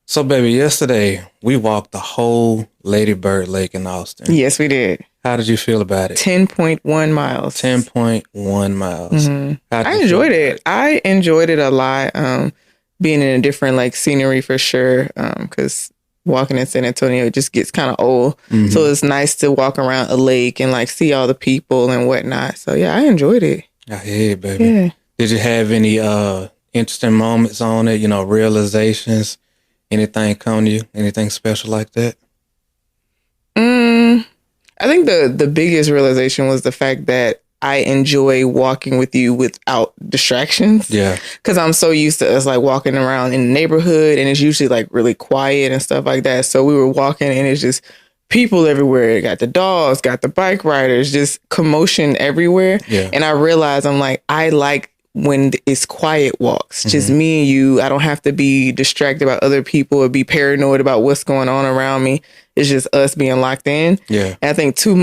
So, baby, yesterday we walked the whole Lady Bird Lake in Austin. Yes, we did. How did you feel about it? 10.1 miles. 10.1 miles. I enjoyed it. I enjoyed it a lot. Being in a different scenery for sure. Because walking in San Antonio just gets kind of old. So it's nice to walk around a lake and see all the people and whatnot. So yeah, I enjoyed it. I hear it, baby. Yeah. Did you have any interesting moments on it? Realizations? Anything come to you? Anything special like that? I think the biggest realization was the fact that I enjoy walking with you without distractions. Yeah. Because I'm so used to us walking around in the neighborhood and it's usually really quiet and stuff like that. So we were walking and it's just people everywhere. Got the dogs, got the bike riders, just commotion everywhere. Yeah. And I realized I like when it's quiet walks, just me and you. I don't have to be distracted about other people or be paranoid about what's going on around me. It's just us being locked in. Yeah. And I think too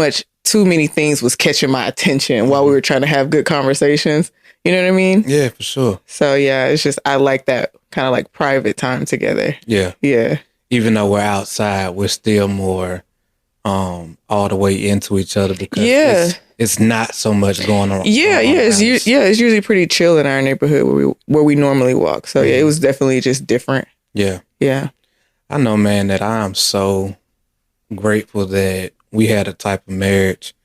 many things was catching my attention while we were trying to have good conversations. You know what I mean? Yeah, for sure. So yeah, it's just, I like that kind of private time together. Yeah. Yeah. Even though we're outside, we're still more all the way into each other because it's not so much going on. It's usually pretty chill in our neighborhood where we normally walk. So yeah, it was definitely just different. Yeah. Yeah. I know, man, that I'm so grateful that we had a type of marriage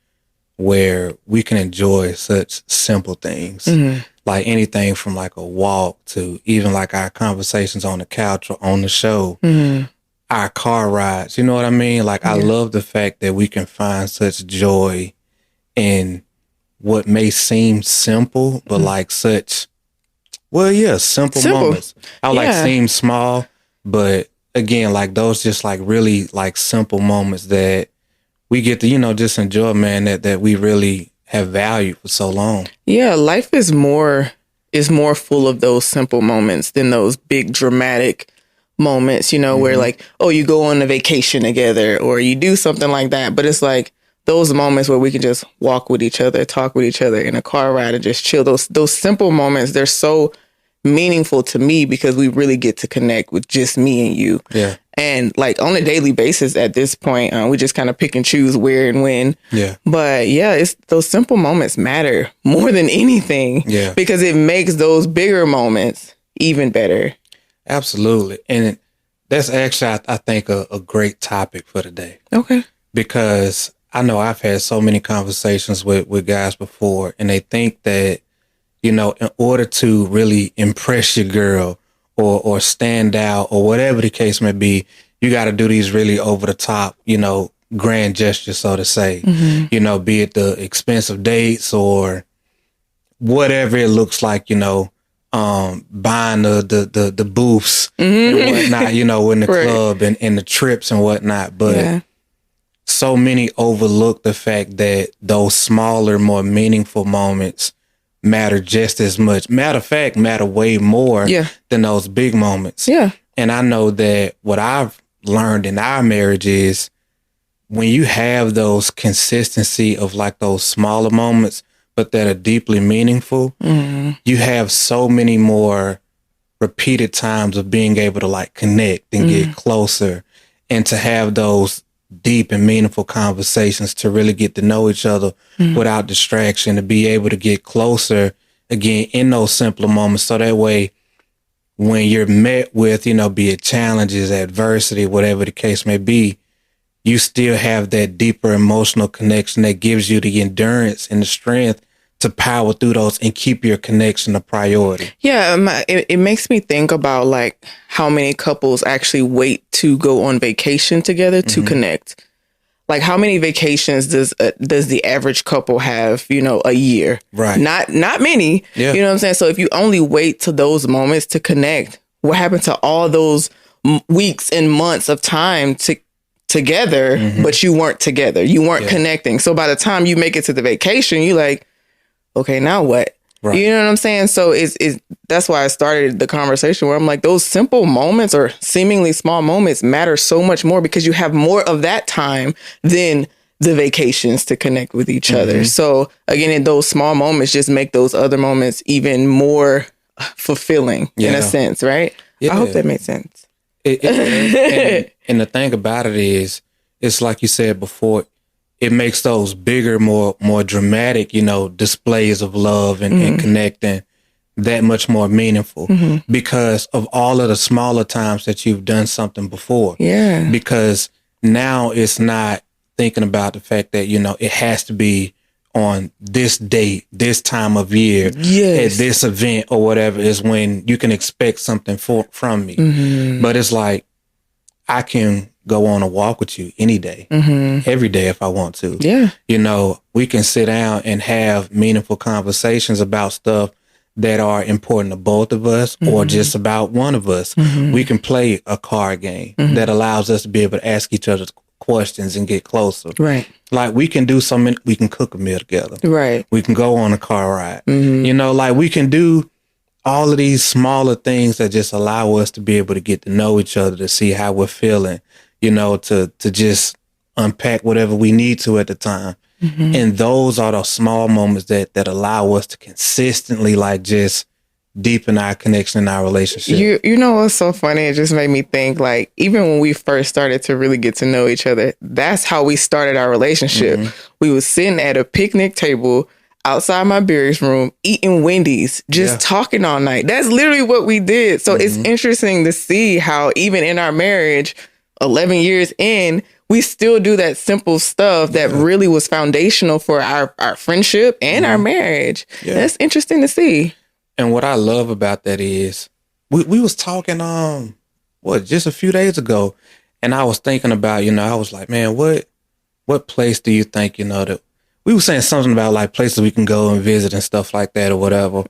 where we can enjoy such simple things. Like anything from a walk to even our conversations on the couch or on the show. Our car rides, you know what I mean? I love the fact that we can find such joy in what may seem simple, but simple moments. Seem small, but again, those just really simple moments that we get to, just enjoy, man, that we really have valued for so long. Yeah, life is more full of those simple moments than those big dramatic moments, where you go on a vacation together or you do something like that. But it's those moments where we can just walk with each other, talk with each other in a car ride and just chill. Those simple moments, they're so meaningful to me because we really get to connect with just me and you. Yeah. And on a daily basis at this point, we just kind of pick and choose where and when. Yeah. But yeah, it's those simple moments matter more than anything. Yeah. Because it makes those bigger moments even better. Absolutely. And that's actually, I think, a great topic for today. Okay. Because I know I've had so many conversations with guys before, and they think that, in order to really impress your girl or stand out or whatever the case may be, you got to do these really over the top, grand gestures, so to say, be it the expensive dates or whatever it looks like, buying the booths and whatnot, in the club and the trips and whatnot. But so many overlook the fact that those smaller, more meaningful moments matter just as much. Matter of fact, matter way more than those big moments. Yeah. And I know that what I've learned in our marriage is when you have those consistency of those smaller moments, but that are deeply meaningful, you have so many more repeated times of being able to connect and get closer and to have those deep and meaningful conversations to really get to know each other without distraction, to be able to get closer again in those simpler moments. So that way, when you're met with, be it challenges, adversity, whatever the case may be, you still have that deeper emotional connection that gives you the endurance and the strength to power through those and keep your connection a priority. Yeah, it makes me think about how many couples actually wait to go on vacation together to connect. How many vacations does the average couple have, a year? Right. Not many. Yeah. You know what I'm saying? So if you only wait to those moments to connect, what happened to all those weeks and months of time together, but you weren't together. You weren't connecting. So by the time you make it to the vacation, you okay, now what? Right. You know what I'm saying? So that's why I started the conversation where I'm those simple moments or seemingly small moments matter so much more because you have more of that time than the vacations to connect with each other. So again, in those small moments, just make those other moments even more fulfilling in a sense, right? Yeah. I hope that makes sense. And the thing about it is, it's like you said before, it makes those bigger, more dramatic, displays of love and connecting that much more meaningful because of all of the smaller times that you've done something before. Yeah. Because now it's not thinking about the fact that, it has to be on this date, this time of year, yes, at this event or whatever is when you can expect something from me. But it's like, I can go on a walk with you any day, every day if I want to. Yeah. We can sit down and have meaningful conversations about stuff that are important to both of us or just about one of us. We can play a card game that allows us to be able to ask each other questions and get closer. Right. Like we can do something, we can cook a meal together. Right. We can go on a car ride. Like we can do all of these smaller things that just allow us to be able to get to know each other, to see how we're feeling, to just unpack whatever we need to at the time. And those are the small moments that allow us to consistently like just deepen our connection in our relationship. You know what's so funny? It just made me think like even when we first started to really get to know each other, that's how we started our relationship. We was sitting at a picnic table outside my Barry's room, eating Wendy's, just talking all night. That's literally what we did. So it's interesting to see how even in our marriage, 11 years in, we still do that simple stuff that really was foundational for our friendship and our marriage. Yeah. That's interesting to see. And what I love about that is we was talking, just a few days ago, and I was thinking about, I was like, man, what place do you think, that we were saying something about like places we can go and visit and stuff like that or whatever.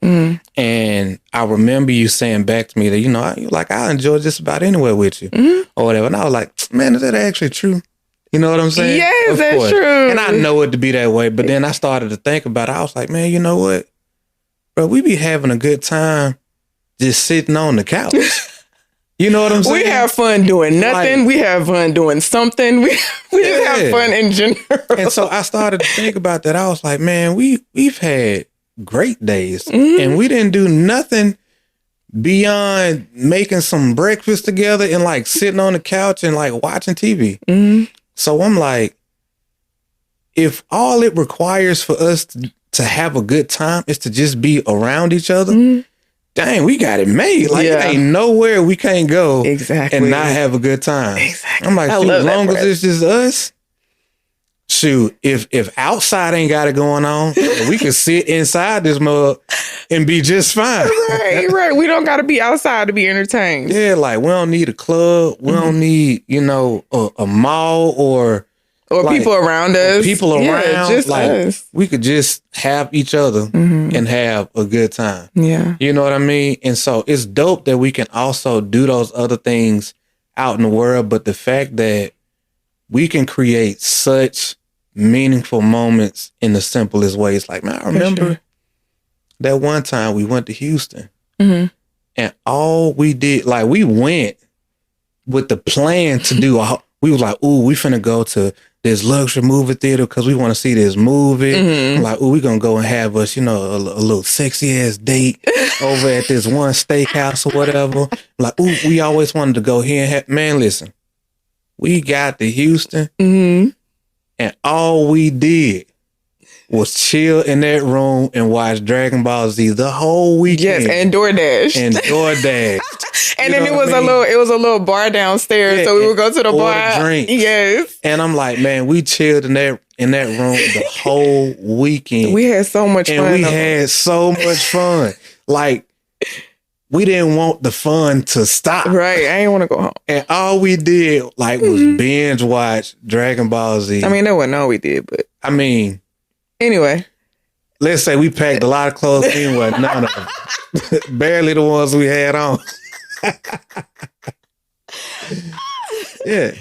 And I remember you saying back to me that, I enjoy just about anywhere with you or whatever. And I was like, man, is that actually true? You know what I'm saying? Yes, that's true. And I know it to be that way. But then I started to think about it. I was like, man, you know what? Bro, we be having a good time just sitting on the couch. You know what I'm saying? We have fun doing nothing. We have fun doing something. We just have fun in general. And so I started to think about that. I was like, man, we've had great days and we didn't do nothing beyond making some breakfast together and like sitting on the couch and like watching TV. So I'm like, if all it requires for us to have a good time is to just be around each other, dang, we got it made. Like, it ain't nowhere we can't go and not have a good time. Exactly. I'm like, shoot, as long as it's just us, shoot, if outside ain't got it going on, we can sit inside this mug and be just fine. Right. We don't got to be outside to be entertained. Yeah, like we don't need a club. We don't need, a mall or like, people around us. People around. Just like us. We could just have each other and have a good time. Yeah. You know what I mean? And so it's dope that we can also do those other things out in the world. But the fact that we can create such meaningful moments in the simplest ways. Like, man, I remember that one time we went to Houston and all we did, like we went with the plan to do, we was like, ooh, we finna go to this luxury movie theater because we want to see this movie. Like, ooh, we gonna go and have us, a little sexy ass date over at this one steakhouse or whatever. Like, ooh, we always wanted to go here and have, man, listen, we got to Houston and all we did was chill in that room and watch Dragon Ball Z the whole weekend. Yes, and DoorDash. And then it was a little bar downstairs, so we would go to the bar. Drinks. Yes. And I'm like, man, we chilled in that room the whole weekend. We had so much fun. And we had so much fun. Like, we didn't want the fun to stop. Right. I didn't want to go home. And all we did, like, was binge watch Dragon Ball Z. I mean, that wasn't all we did, but I mean, anyway. Let's say we packed a lot of clothes anyway. None of them. Barely the ones we had on. Yeah.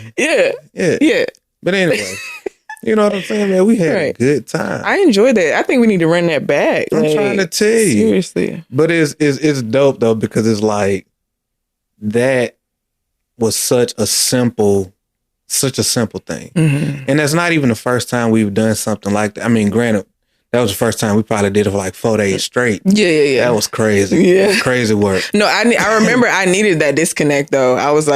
But anyway, you know what I'm saying, man? We had a good time. I enjoyed that. I think we need to run that back. I'm trying to tell you. Seriously. But it's dope though, because it's like that was such a simple thing. And that's not even the first time we've done something like that. I mean, granted, that was the first time we probably did it for like 4 days straight. Yeah. That was crazy. Yeah. Crazy work. No, I remember I needed that disconnect though. I was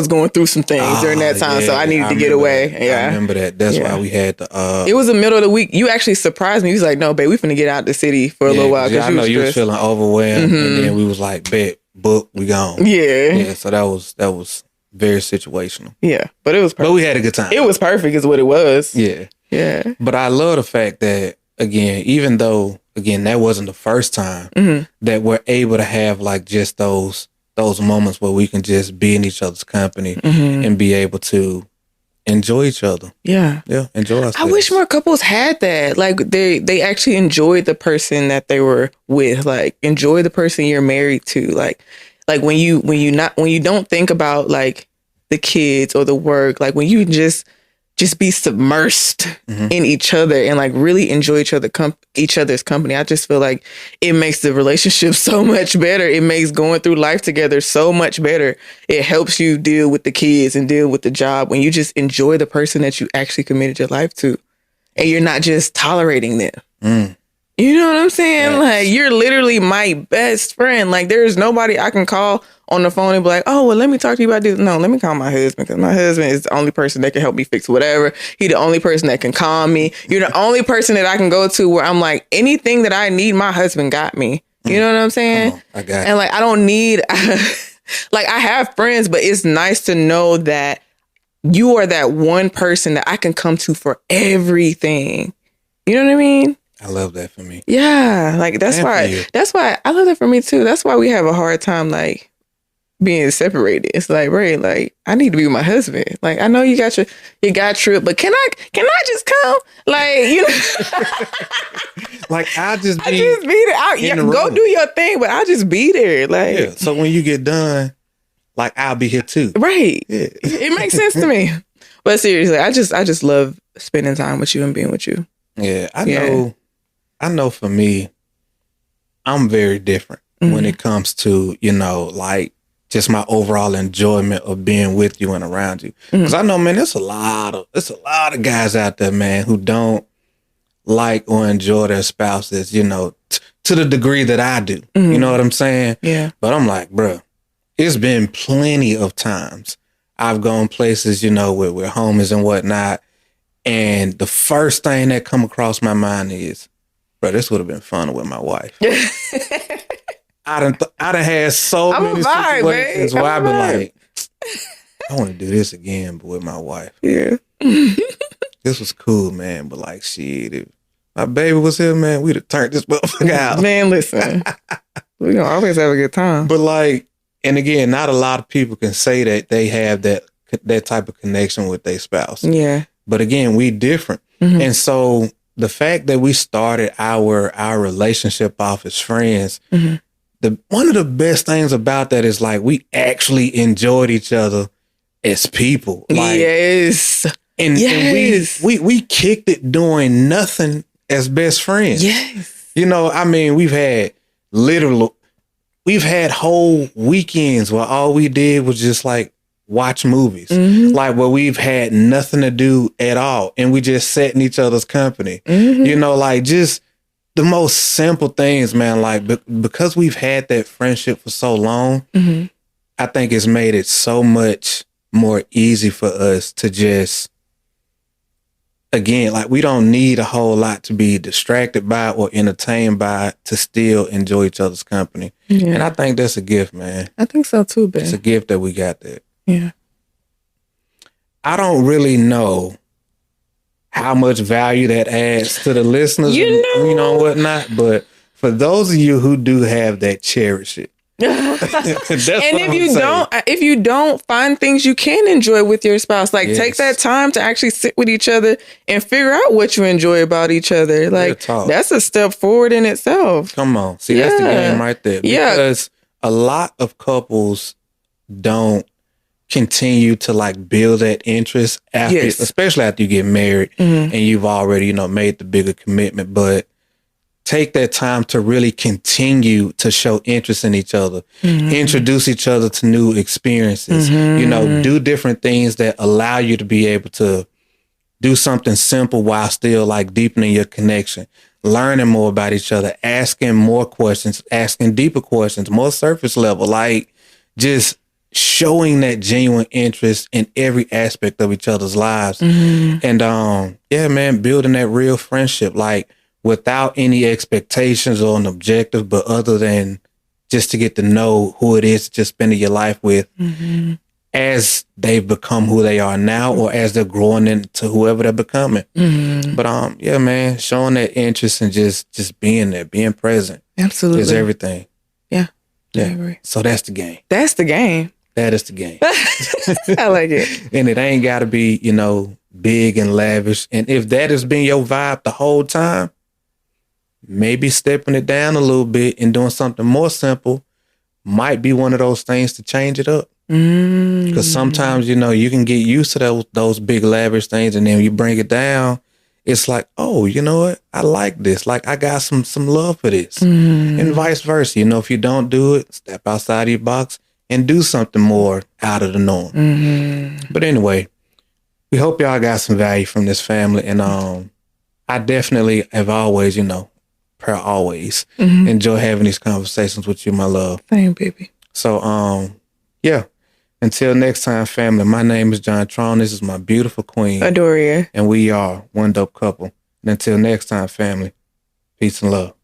going through some things during that time, so I needed to get away. That. Yeah. I remember that. That's why we had the it was the middle of the week. You actually surprised me. You was like, no, babe, we finna get out the city for a little while. I know you was feeling overwhelmed, and then we was like, bet, book, we gone. Yeah, so that was very situational. Yeah, but it was perfect. But we had a good time. It was perfect is what it was. Yeah. But I love the fact that, again, even though, again, that wasn't the first time that we're able to have like just those moments where we can just be in each other's company and be able to enjoy each other. Yeah, enjoy ourselves. I wish more couples had that. Like they actually enjoyed the person that they were with. Like enjoy the person you're married to. Like when you don't think about like the kids or the work. Like when you just be submersed in each other and like really enjoy each other's company. I just feel like it makes the relationship so much better. It makes going through life together so much better. It helps you deal with the kids and deal with the job when you just enjoy the person that you actually committed your life to, and you're not just tolerating them. You know what I'm saying? Yes. Like, you're literally my best friend. Like, there's nobody I can call on the phone and be like, oh, well, let me talk to you about this. No, let me call my husband, because my husband is the only person that can help me fix whatever. He's the only person that can calm me. You're the only person that I can go to where I'm like, anything that I need, my husband got me. You know what I'm saying? I got it. And like, I don't need, like, I have friends, but it's nice to know that you are that one person that I can come to for everything. You know what I mean? I love that for me. Yeah, like that's why I love that for me too. That's why we have a hard time like being separated. It's like, Ray, like I need to be with my husband. Like I know you got your trip, but can I just come? Like, you know, like I just be there. Go do your thing, but I'll just be there. Like, so when you get done, like I'll be here too. Right. Yeah. It makes sense to me. But seriously, I just love spending time with you and being with you. Yeah, I know for me, I'm very different when it comes to, you know, like just my overall enjoyment of being with you and around you. Because I know, man, there's a lot of guys out there, man, who don't like or enjoy their spouses, you know, to the degree that I do. You know what I'm saying? Yeah. But I'm like, bro, it's been plenty of times I've gone places, you know, with homies and whatnot. And the first thing that come across my mind is, bro, this would have been fun with my wife. I done had so many situations where I've been like, I want to do this again, but with my wife. Yeah. This was cool, man. But like, shit, if my baby was here, man, we'd have turned this motherfucker out. Man, listen, we're going to always have a good time. But like, and again, not a lot of people can say that they have that type of connection with their spouse. Yeah. But again, we different. And so the fact that we started our relationship off as friends, one of the best things about that is like we actually enjoyed each other as people. Like, yes. And we kicked it doing nothing as best friends. Yes. You know, I mean, we've had whole weekends where all we did was just like watch movies, like where we've had nothing to do at all. And we just sat in each other's company, you know, like just the most simple things, man. Like because we've had that friendship for so long, I think it's made it so much more easy for us to just, again, like we don't need a whole lot to be distracted by or entertained by to still enjoy each other's company. Yeah. And I think that's a gift, man. I think so too, Ben. It's a gift that we got that. Yeah. I don't really know how much value that adds to the listeners, you know, whatnot. But for those of you who do have that, cherish it. And if you don't find things you can enjoy with your spouse, like take that time to actually sit with each other and figure out what you enjoy about each other. Like that's a step forward in itself. Come on. See, that's the game right there. Because a lot of couples don't continue to like build that interest after, especially after you get married and you've already, you know, made the bigger commitment. But take that time to really continue to show interest in each other, introduce each other to new experiences, you know, do different things that allow you to be able to do something simple while still like deepening your connection. learning more about each other, asking more questions, asking deeper questions, more surface level, like just showing that genuine interest in every aspect of each other's lives. And yeah, man, building that real friendship, like without any expectations or an objective, but other than just to get to know who it is just spending your life with as they've become who they are now or as they're growing into whoever they're becoming. But yeah, man, showing that interest and just being there, being present. Absolutely. Is everything. Yeah. I Yeah. agree. So that's the game. That's the game. That is the game. I like it. And it ain't got to be, you know, big and lavish. And if that has been your vibe the whole time, maybe stepping it down a little bit and doing something more simple might be one of those things to change it up. Because sometimes, you know, you can get used to those big lavish things, and then you bring it down. It's like, oh, you know what? I like this. Like, I got some love for this. And vice versa. You know, if you don't do it, step outside of your box and do something more out of the norm. But anyway, we hope y'all got some value from this family. And I definitely have always, you know, per always, enjoy having these conversations with you, my love. Same, baby. So, yeah. Until next time, family, my name is John Tron. This is my beautiful queen. Adoria. And we are one dope couple. And until next time, family, peace and love.